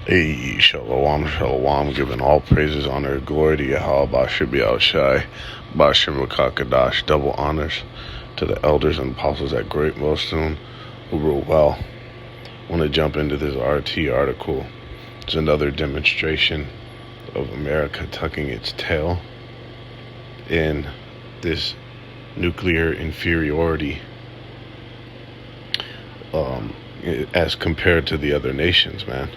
Hey, shalom, shalom, giving all praises, honor, and glory to Yahweh, Bashem Yahushai, Bashem Rakakadash, double honors to the elders and apostles at Great Millstone who rule well. I want to jump into this RT article. It's another demonstration of America tucking its tail in this nuclear inferiority as compared to the other nations, man.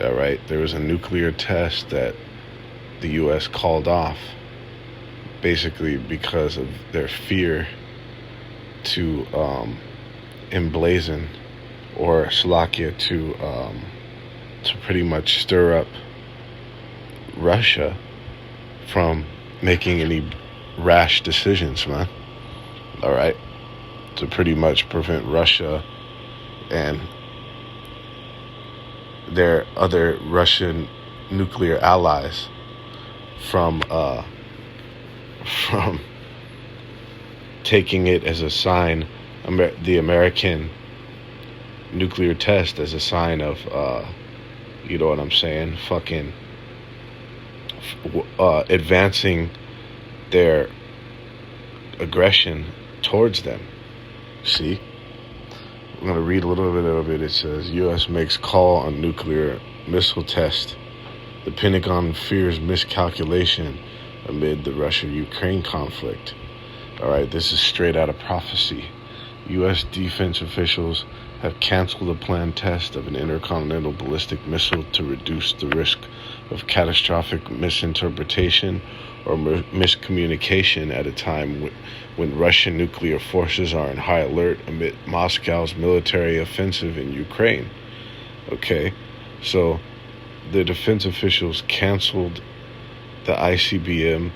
All right, there was a nuclear test that the U.S. called off, basically because of their fear to emblazon or Slovakia to pretty much stir up Russia from making any rash decisions, man. All right, to pretty much prevent Russia and their other Russian nuclear allies from taking it as a sign, the American nuclear test as a sign of, you know what I'm saying, fucking advancing their aggression towards them. See? I'm going to read a little bit of it. It says, U.S. makes call on nuclear missile test. The Pentagon fears miscalculation amid the Russia-Ukraine conflict. All right, this is straight out of prophecy. U.S. defense officials have canceled a planned test of an intercontinental ballistic missile to reduce the risk of catastrophic misinterpretation or miscommunication at a time when Russian nuclear forces are in high alert amid Moscow's military offensive in Ukraine. Okay, so the defense officials canceled the ICBM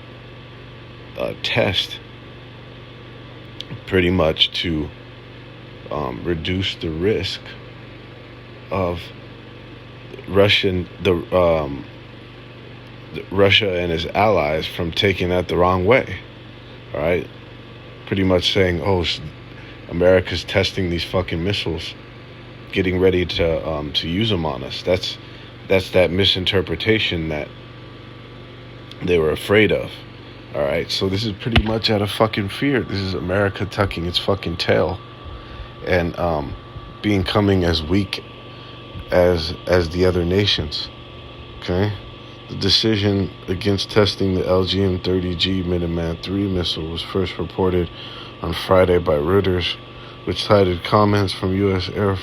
test pretty much to reduce the risk of Russia and his allies from taking that the wrong way. All right, pretty much saying, oh, America's testing these fucking missiles, getting ready to use them on us. That's that misinterpretation that they were afraid of. All right, so this is pretty much out of fucking fear. This is America tucking its fucking tail and becoming as weak as the other nations. Okay. The decision against testing the LGM-30G Minuteman III missile was first reported on Friday by Reuters, which cited comments from U.S. Air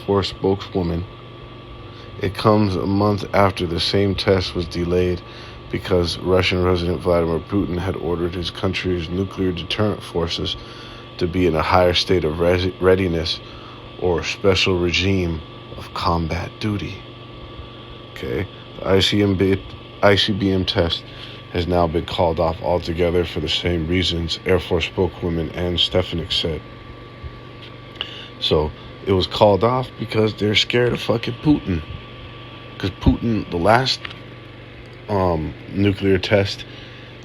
Force spokeswoman. It comes a month after the same test was delayed because Russian President Vladimir Putin had ordered his country's nuclear deterrent forces to be in a higher state of readiness or special regime of combat duty. Okay. The ICBM test has now been called off altogether for the same reasons, Air Force spokeswoman Ann Stefanik said. So it was called off because they're scared of fucking Putin. Because Putin, the last nuclear test,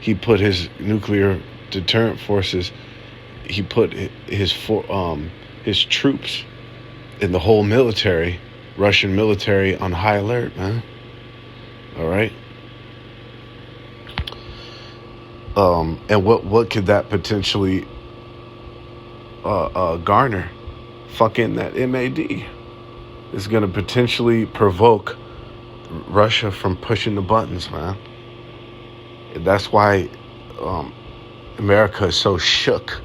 he put his nuclear deterrent forces, he put his troops and the whole military, Russian military, on high alert, man. All right. And what could that potentially garner? Fucking that MAD is going to potentially provoke Russia from pushing the buttons, man. And that's why America is so shook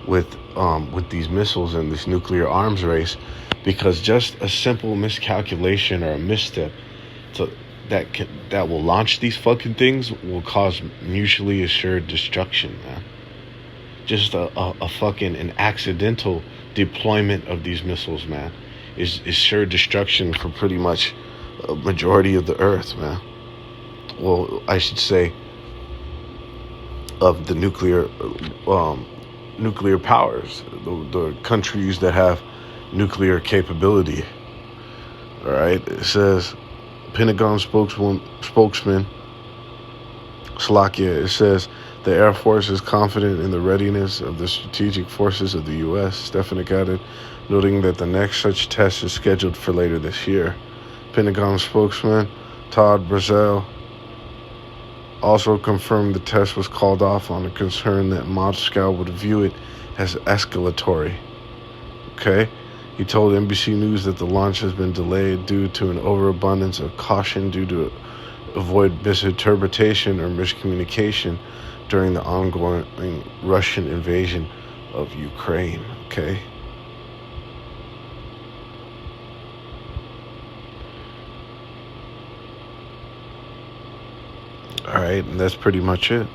with these missiles and this nuclear arms race, because just a simple miscalculation or a misstep that will launch these fucking things will cause mutually assured destruction, man. Just a fucking an accidental deployment of these missiles, man, is sure destruction for pretty much a majority of the earth, man. Well, I should say of the nuclear powers, the countries that have nuclear capability. All right, it says Pentagon spokesman Slovakia. It says the Air Force is confident in the readiness of the strategic forces of the U.S., Stefanik added, noting that the next such test is scheduled for later this year. Pentagon spokesman Todd Brazell also confirmed the test was called off on a concern that Moscow would view it as escalatory. Okay? He told NBC News that the launch has been delayed due to an overabundance of caution due to avoid misinterpretation or miscommunication during the ongoing Russian invasion of Ukraine. Okay? All right, and that's pretty much it.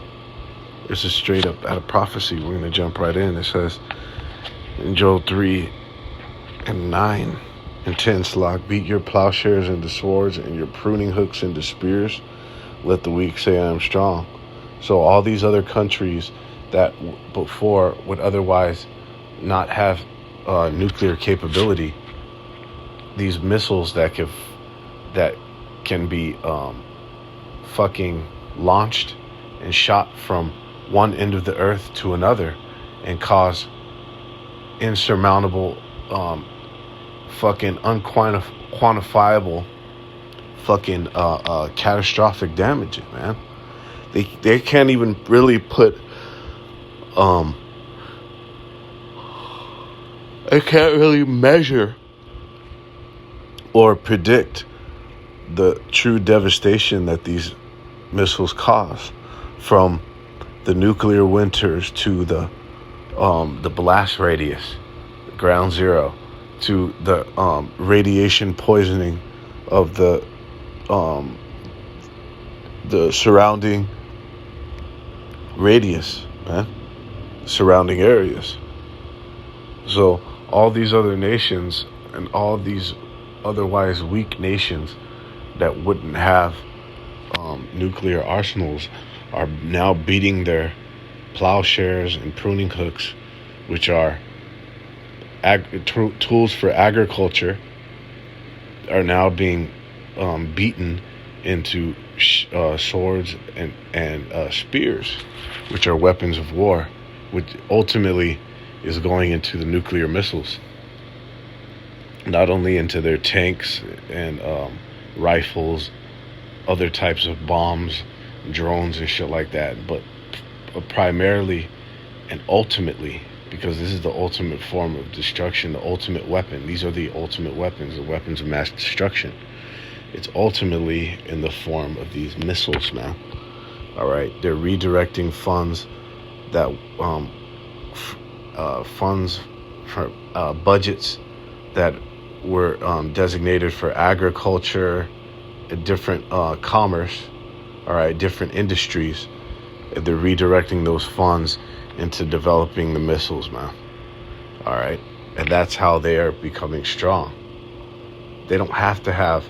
This is straight up out of prophecy. We're going to jump right in. It says in Joel 3:9, and 10, Slok, beat your plowshares into swords and your pruning hooks into spears. Let the weak say I am strong. So all these other countries that before would otherwise not have nuclear capability, these missiles that can be fucking launched and shot from one end of the earth to another and cause insurmountable fucking unquantifiable fucking catastrophic damage, man. They can't even really put they can't really measure or predict the true devastation that these missiles cause, from the nuclear winters to the blast radius, ground zero, to the radiation poisoning of the surrounding radius, man, surrounding areas. So all these other nations and all these otherwise weak nations that wouldn't have nuclear arsenals are now beating their plowshares and pruning hooks, which are tools for agriculture, are now being beaten into swords and spears, which are weapons of war, which ultimately is going into the nuclear missiles, not only into their tanks and rifles, other types of bombs, drones and shit like that, but primarily and ultimately, because this is the ultimate form of destruction, the ultimate weapon. These are the ultimate weapons, the weapons of mass destruction. It's ultimately in the form of these missiles, man. All right, they're redirecting funds that funds for budgets that were designated for agriculture, different commerce, all right, different industries. They're redirecting those funds into developing the missiles, man. All right, and that's how they are becoming strong. They don't have to have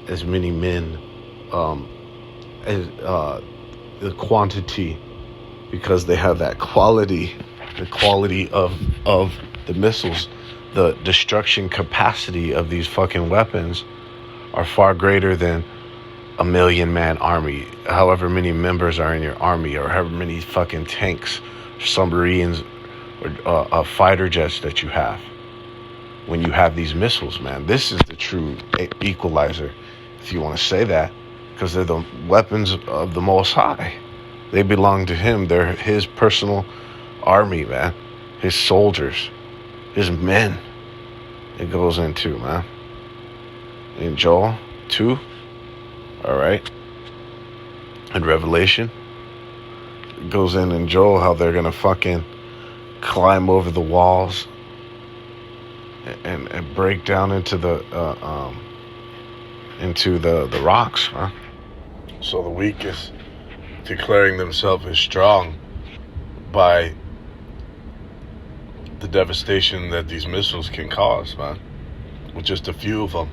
as many men as the quantity, because they have that quality, the quality of the missiles. The destruction capacity of these fucking weapons are far greater than a 1,000,000-man army, however many members are in your army, or however many fucking tanks, submarines, or fighter jets that you have. When you have these missiles, man, this is the true equalizer, if you want to say that, because they're the weapons of the Most High. They belong to him. They're his personal army, man, his soldiers, his men. It goes into, man, in Joel 2, all right, and Revelation. It goes in Joel how they're gonna fucking climb over the walls and break down into the rocks, huh? So the weak is declaring themselves as strong by the devastation that these missiles can cause, man, with just a few of them.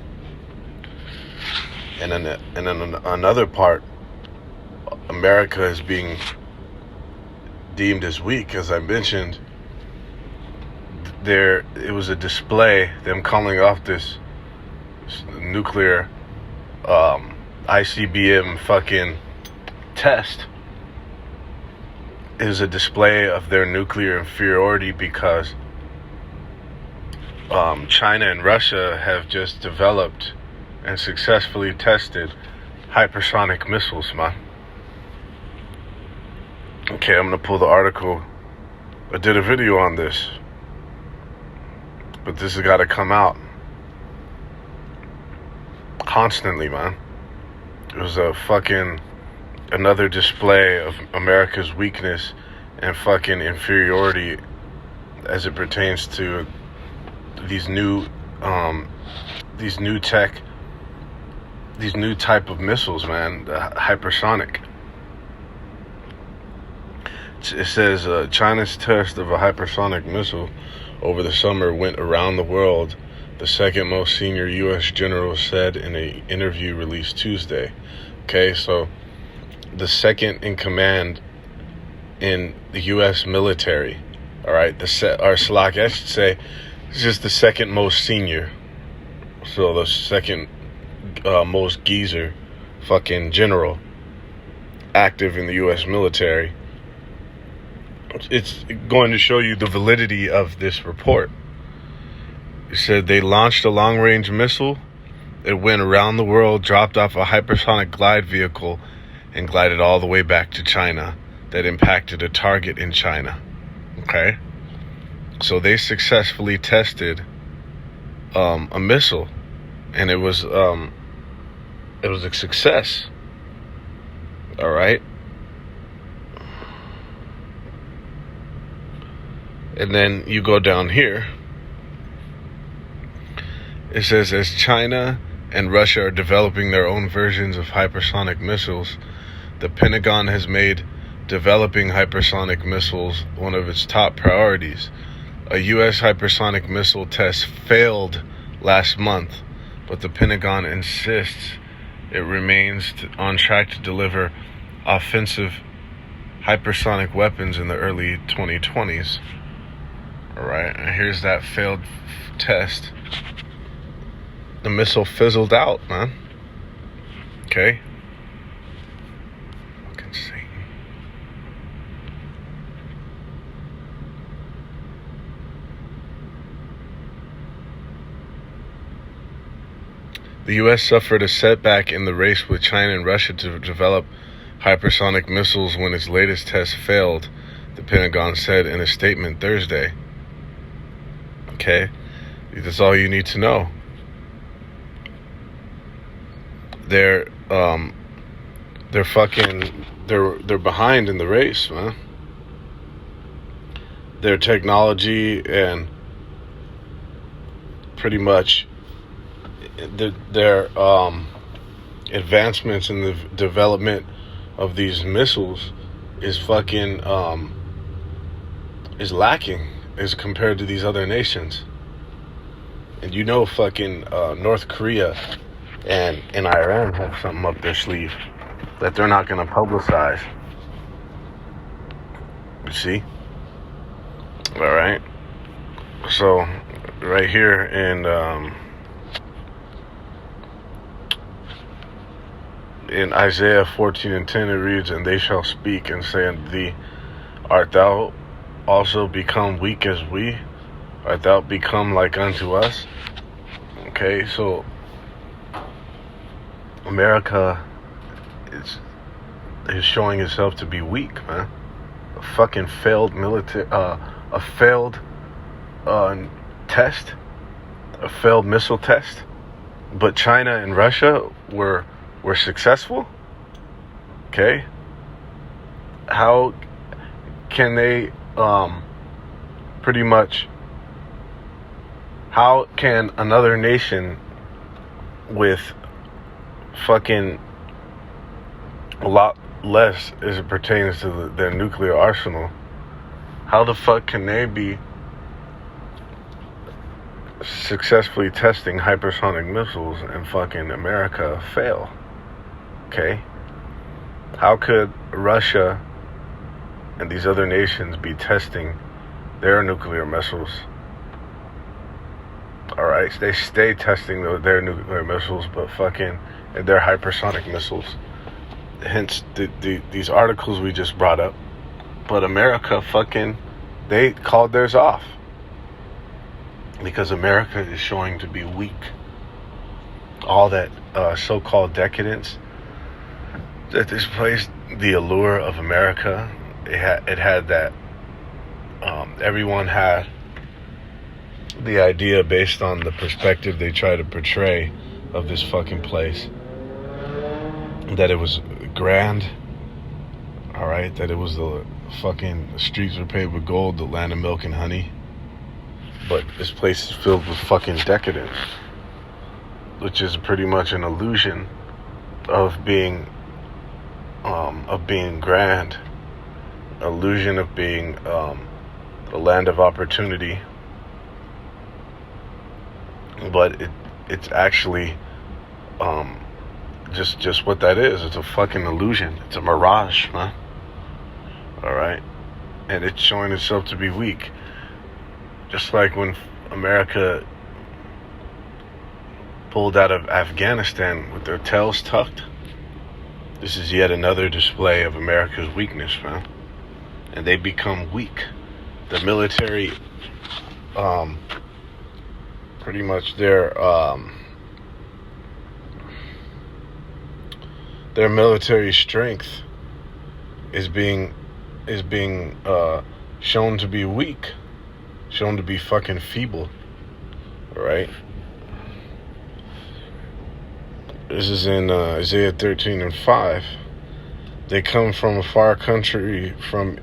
And then another part, America is being deemed as weak. As I mentioned, it was a display, them calling off this nuclear ICBM fucking test is a display of their nuclear inferiority, because China and Russia have just developed and successfully tested hypersonic missiles, man. Okay, I'm gonna pull the article. I did a video on this, but this has got to come out constantly, man. It was another display of America's weakness and fucking inferiority as it pertains to these new type of missiles, man, hypersonic. It says China's test of a hypersonic missile over the summer went around the world, the second most senior U.S. general said in an interview released Tuesday. Okay, so the second in command in the U.S. military, all right, I should say, is just the second most senior. So the second most geezer fucking general active in the U.S. military. It's going to show you the validity of this report. It said they launched a long-range missile. It went around the world, dropped off a hypersonic glide vehicle, and glided all the way back to China that impacted a target in China. Okay? So they successfully tested a missile, and it was a success. All right? And then you go down here. It says, as China and Russia are developing their own versions of hypersonic missiles, the Pentagon has made developing hypersonic missiles one of its top priorities. A U.S. hypersonic missile test failed last month, but the Pentagon insists it remains on track to deliver offensive hypersonic weapons in the early 2020s. All right, and here's that failed test. The missile fizzled out, man. Okay. Fucking Satan. The U.S. suffered a setback in the race with China and Russia to develop hypersonic missiles when its latest test failed, the Pentagon said in a statement Thursday. Okay, that's all you need to know. They're behind in the race, man. Their technology and pretty much their advancements in the development of these missiles is is lacking as compared to these other nations. And you know fucking North Korea and Iran have something up their sleeve that they're not going to publicize. You see? All right. So right here in Isaiah 14:10 it reads, and they shall speak and say unto thee, art thou also become weak as we? Art thou become like unto us? Okay, so America is showing itself to be weak, man. A fucking failed a failed test, a failed missile test. But China and Russia were successful. Okay, how can they pretty much? How can another nation with fucking a lot less as it pertains to their nuclear arsenal, how the fuck can they be successfully testing hypersonic missiles and fucking America fail? Okay? How could Russia and these other nations be testing their nuclear missiles? Alright, they stay testing their nuclear missiles, but fucking their hypersonic missiles. Hence these articles we just brought up. But America fucking, they called theirs off. Because America is showing to be weak. all that so-called decadence that displaced the allure of America. It had that everyone had the idea based on the perspective they try to portray of this fucking place, that it was grand, all right, that it was the streets were paved with gold, the land of milk and honey. But this place is filled with fucking decadence, which is pretty much an illusion of being grand, illusion of being the land of opportunity. But it's actually just what that is. It's a fucking illusion. It's a mirage, man. All right, and it's showing itself to be weak. Just like when America pulled out of Afghanistan with their tails tucked. This is yet another display of America's weakness, man. And they become weak. The military, pretty much their military strength is being shown to be weak, shown to be fucking feeble. All right. This is in Isaiah 13:5. They come from a far country, from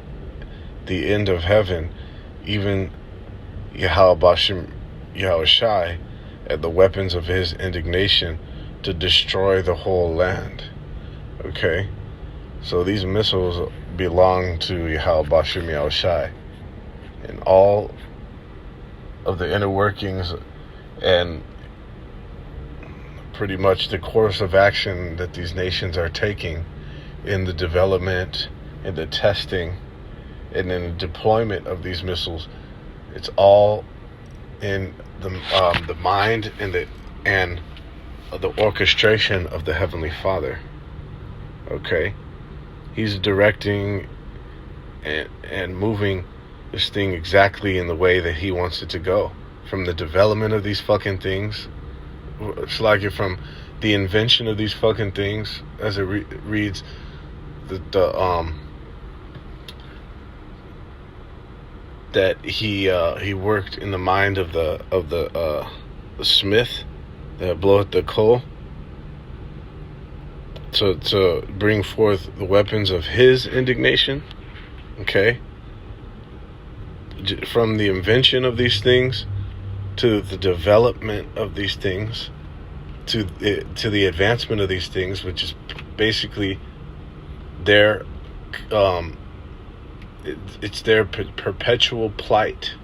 the end of heaven, even Yahushai, at the weapons of his indignation, to destroy the whole land. Okay? So these missiles belong to Yahushai. And all of the inner workings and pretty much the course of action that these nations are taking in the development and the testing and in the deployment of these missiles, it's all in the mind and the orchestration of the Heavenly Father. Okay, He's directing and moving this thing exactly in the way that He wants it to go. From the development of these fucking things, it's like you're from the invention of these fucking things, as it reads, that he worked in the mind of the smith that bloweth the coal to bring forth the weapons of his indignation. Okay, from the invention of these things to the development of these things, to the advancement of these things, which is basically their it's their perpetual plight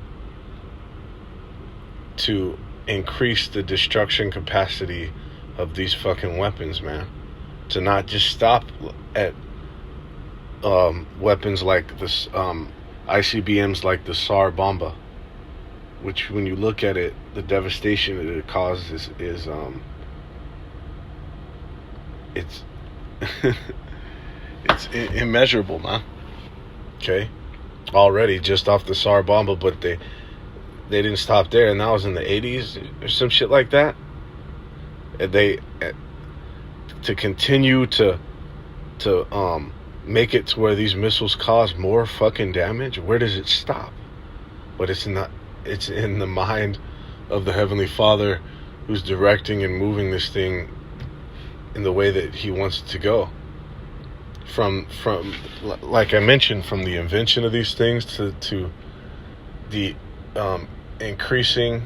to increase the destruction capacity of these fucking weapons, man. To not just stop at weapons like this, ICBMs like the Tsar Bomba, which, when you look at it, the devastation that it causes is it's it's immeasurable, man. Okay, already just off the Tsar Bomba, but they didn't stop there, and that was in the 80s or some shit like that. And to continue to make it to where these missiles cause more fucking damage. Where does it stop? But it's in the mind of the Heavenly Father, who's directing and moving this thing in the way that He wants it to go. From like I mentioned, from the invention of these things to the increasing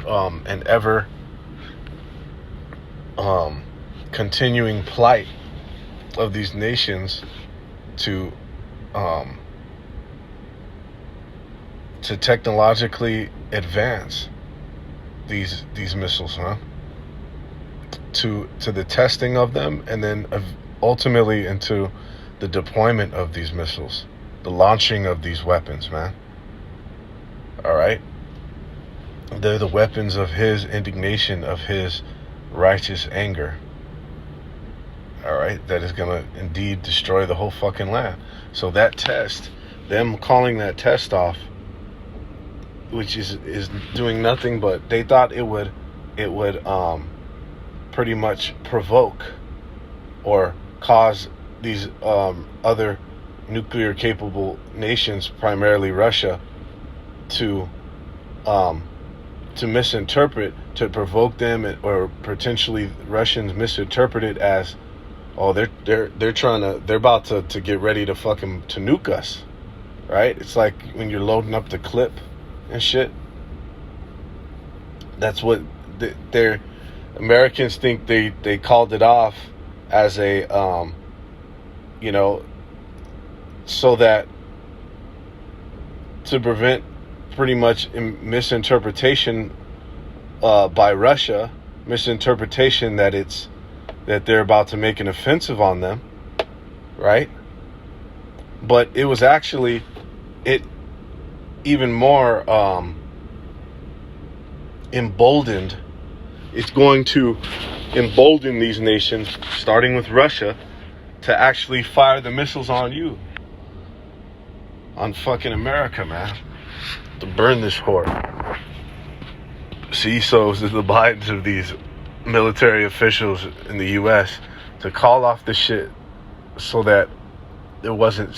and ever continuing plight of these nations to technologically advance these missiles, to the testing of them, and then ultimately into the deployment of these missiles, the launching of these weapons, man. All right, they're the weapons of His indignation, of His righteous anger. All right, that is gonna indeed destroy the whole fucking land. So that test, them calling that test off, which is doing nothing but, they thought it would pretty much provoke or cause these other nuclear capable nations, primarily Russia, to misinterpret, to provoke them, or potentially Russians misinterpret it as, oh, they're about to get ready to fucking to nuke us, right? It's like when you're loading up the clip and shit. That's what they're Americans think they called it off as a so that to prevent pretty much misinterpretation by Russia, misinterpretation that they're about to make an offensive on them, right? But it was actually even more emboldened. It's going to embolden these nations, starting with Russia, to actually fire the missiles on you, on fucking America, man, to burn this whore. See, so it's the Bidens of these military officials in the U.S. to call off the shit so that it wasn't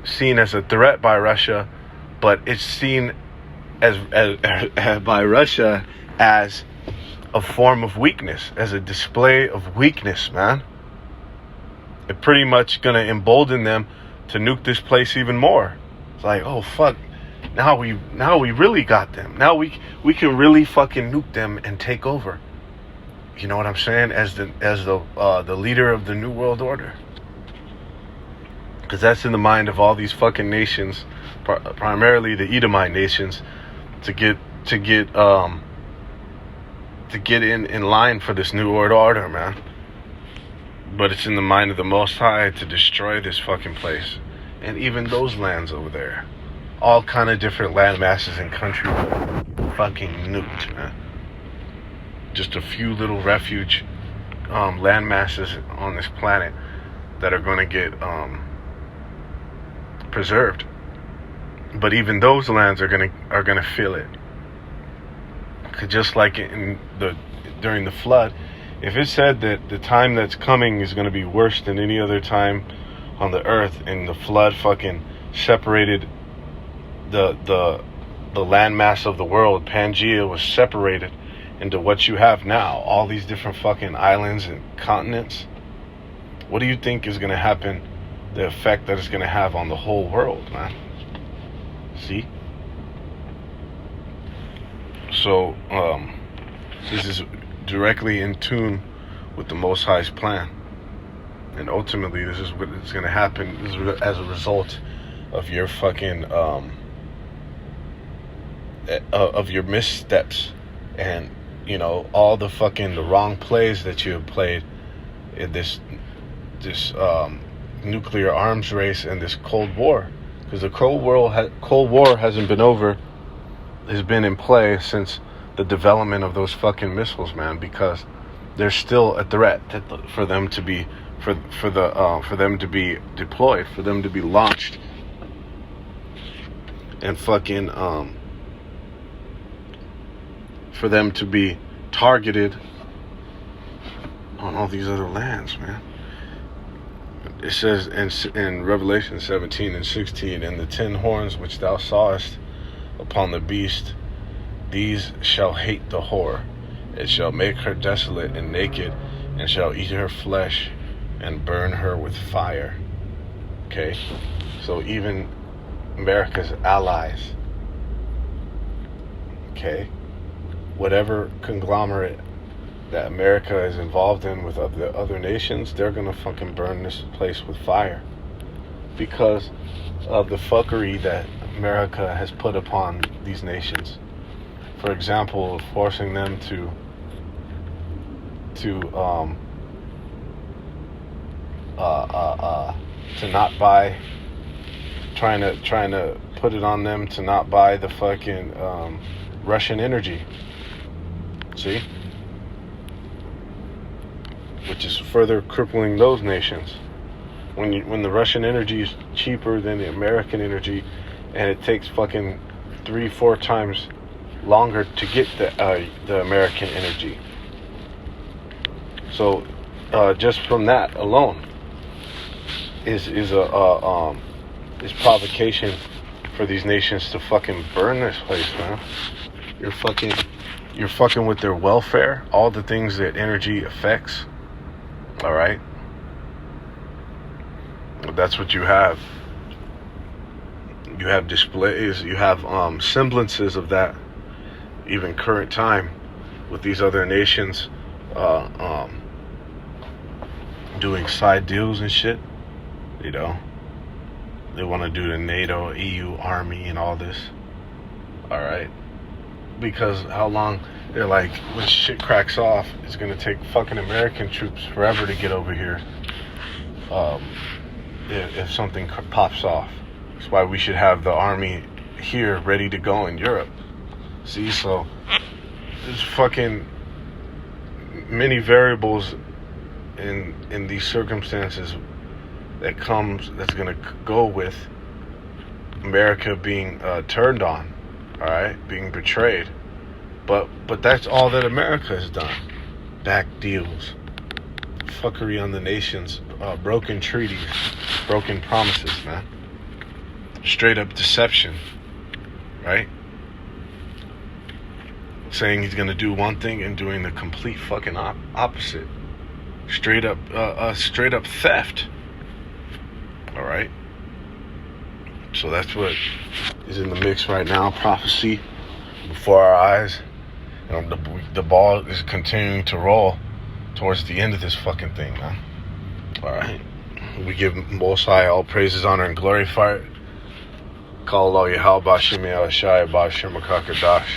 seen as a threat by Russia, but it's seen as by Russia as a form of weakness, as a display of weakness, man. It's pretty much gonna embolden them to nuke this place even more. It's like, oh fuck, now we really got them. Now we can really fucking nuke them and take over. You know what I'm saying? As the leader of the New World Order, because that's in the mind of all these fucking nations, primarily the Edomite nations, to get in line for this New World Order, man. But it's in the mind of the Most High to destroy this fucking place, and even those lands over there, all kind of different land masses and countries, fucking nuked, man. Just a few little refuge land masses on this planet that are going to get preserved. But even those lands are gonna feel it. 'Cause just like during the flood, if it said that the time that's coming is gonna be worse than any other time on the earth, and the flood fucking separated the landmass of the world, Pangea was separated into what you have now, all these different fucking islands and continents. What do you think is gonna happen? The effect that it's gonna have on the whole world, man. See? So, this is directly in tune with the Most High's plan. And ultimately, this is what is going to happen. This is as a result of your fucking, of your missteps. And, all the wrong plays that you have played in this nuclear arms race and this Cold War. Because the Cold War hasn't been over, has been in play since the development of those fucking missiles, man. Because there's still a threat for them to be deployed, for them to be launched, and fucking for them to be targeted on all these other lands, man. It says in Revelation 17 and 16, and the 10 horns which thou sawest upon the beast, these shall hate the whore. It shall make her desolate and naked, and shall eat her flesh, and burn her with fire. Okay? So even America's allies, okay? Whatever conglomerate that America is involved in with the other nations, they're gonna fucking burn this place with fire because of the fuckery that America has put upon these nations. For example, forcing them to not buy, trying to put it on them to not buy the fucking Russian energy. See? Which is further crippling those nations. When the Russian energy is cheaper than the American energy, and it takes fucking 3-4 times longer to get the American energy. So, just from that alone is provocation for these nations to fucking burn this place, man. You're fucking with their welfare, all the things that energy affects. All right, that's what you have. You have displays, you have semblances of that, even current time, with these other nations doing side deals and shit. You know, they want to do the NATO, EU army, and all this. All right, because how long? They're like, when shit cracks off, it's gonna take fucking American troops forever to get over here. If something pops off, that's why we should have the army here ready to go in Europe. See, so there's fucking many variables in these circumstances that's gonna go with America being turned on, all right, being betrayed. But that's all that America has done. Back deals, fuckery on the nations, broken treaties, broken promises, man. Straight up deception, right? Saying he's gonna do one thing and doing the complete fucking opposite. Straight up theft. All right. So that's what is in the mix right now. Prophecy before our eyes. The ball is continuing to roll towards the end of this fucking thing, man. All right. We give Most High all praises, honor, and glory for it. Call Allah Yahal Bashim Yahshai Bashim Makakadash.